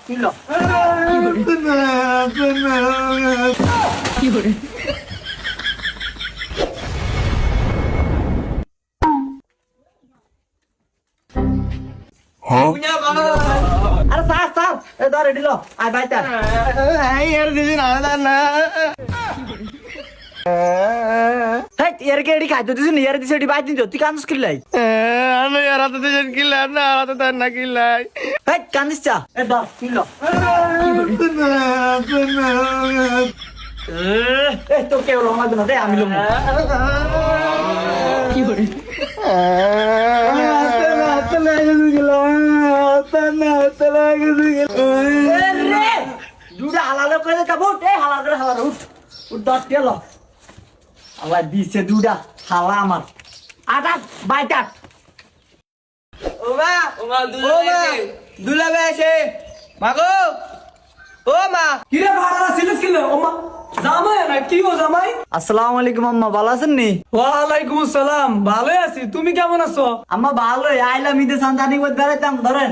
Kilo কি করে আরে স্যার স্যার এ ধর এডিলো আয় বাইটা হেই এর কে এডি খাইতো দিছ নি এর দিছ এডি বাইদিন তো তুই কান্দস কিলাই হেই কান্দিস চা এ ধর কিলো এ তো কেউ রমা দিন দে আমি লম কি করে দুটা হালালে করে যাবো এ হালাল করে হালাল উঠ উঠ দশ গেল আল্লাহ দিছে দুটা হালা আমার আটা বাইটা দুলাবে আছে মাগো ও মা কিরে ভাড়া ছিলিস কিলে ওমা জামাই না কি ও জামাই আসসালামু আলাইকুম আম্মা ভালো আছেন নি ওয়ালাইকুম আসসালাম ভালো আছি তুমি কেমন আছো আম্মা ভালো আইলাম ঈদে সান্তানি করে বেড়াইতাম ধরেন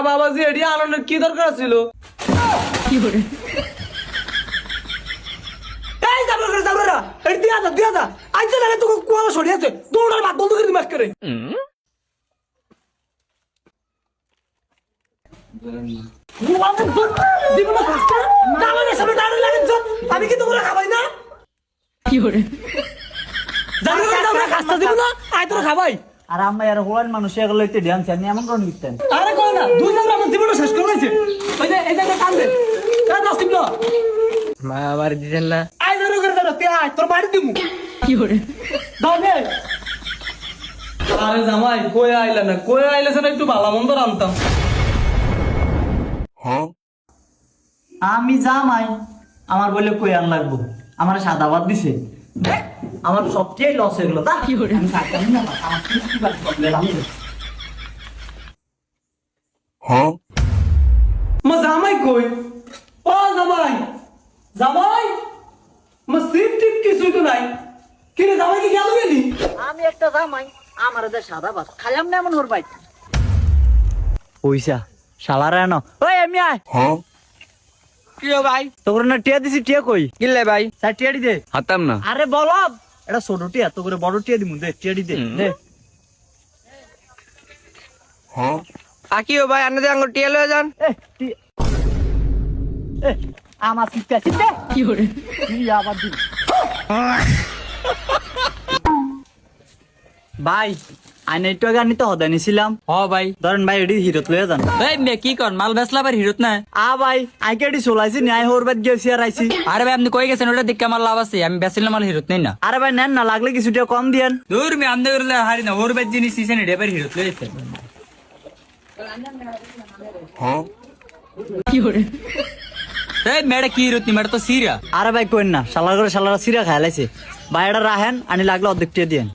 বাবাজি এডি আনন্দের কি দরকার ছিল কি করে এই যাবরা এডি দিয়া যা আজ না তোকে কোয়ালা সরিয়েছে দৌড়ার ভাত বন্ধ করে দিমাস করে জীবনে ফাস্টা দালানের সামনে দাঁড়িয়ে লাগেছ আমি কি তোমরা খাবাই না কি করে জানি না তোমরা খাস্তা দিব না আই তোরা খাবাই আর আম্মা এর হোলান মানুষ এগুলো একটু ধ্যান আমি এমন করে নিতেন আরে কই না দুই জন আমার জীবনটা শেষ করে দিয়েছে ওই যে এই জায়গা কান্দে এই দশ দিন মা আমার দিছেন না আই ধরো করে ধরো তুই আয় তোর বাড়ি দিমু কি করে দাও নে আরে জামাই কই আইলা না কই আইলেছ না একটু ভালো মন্দ রান্তাম আমি জামাই আমার বলে কই আন লাগবো আমার সাদা ভাত দিছে দেখ, আমার সবচেয়ে লস হয়ে গেল তা কি করে? আমি খাইতাম না, আমার কি বাদ করলে আমি মা জামাই কই ও জামাই জামাই মা সিপ টিপ কিছুই তো নাই কি রে জামাই কি গেল গেলি আমি একটা জামাই আমার এদের সাদা ভাত খাইলাম না এমন ওর ভাই পয়সা শালারা এনো ওই এমনি আয় কি ও ভাই তোর না টিয়া দিছি টিয়া কই কিলে ভাই স্যার টিয়া দি দে হাতাম না আরে বলো এটা ছোট টিয়া তো করে বড় টিয়া দিমু দে টিয়া দি দে দে আকি ও ভাই আন্না আঙ্গুর টিয়া লয়ে যান এ এ আমার সিটটা সিটটা কি করে কি আবার দি ভাই আইনে একটু আগে আনিতে হদা নিছিলাম হ ভাই ধরেন ভাই এডি হিরত লয়ে যান এই মে কি কর মাল বেচলা বার হিরত না ভাই আইকে এডি চলাইছি ন্যায় হোর বাদ গেছি আর আইছি আরে ভাই আপনি কই গেছেন ওটা দেখে আমার লাভ আছে আমি বেচিলে মাল হিরত নেই না আরে ভাই নেন না লাগলে কিছু টাকা কম দিয়েন দূর মে আমনে করলে হারি না ওর বেচ জিনিস ইসেন এবার হিরত লইছে কি করে এই মেডা কি হিরত নি মেডা তো সিরা আরে ভাই কোয়েন না শালার করে শালারা সিরা খাইলাইছে ভাই এটা রাহেন আনি লাগলে অর্ধেক টিয়া দিয়েন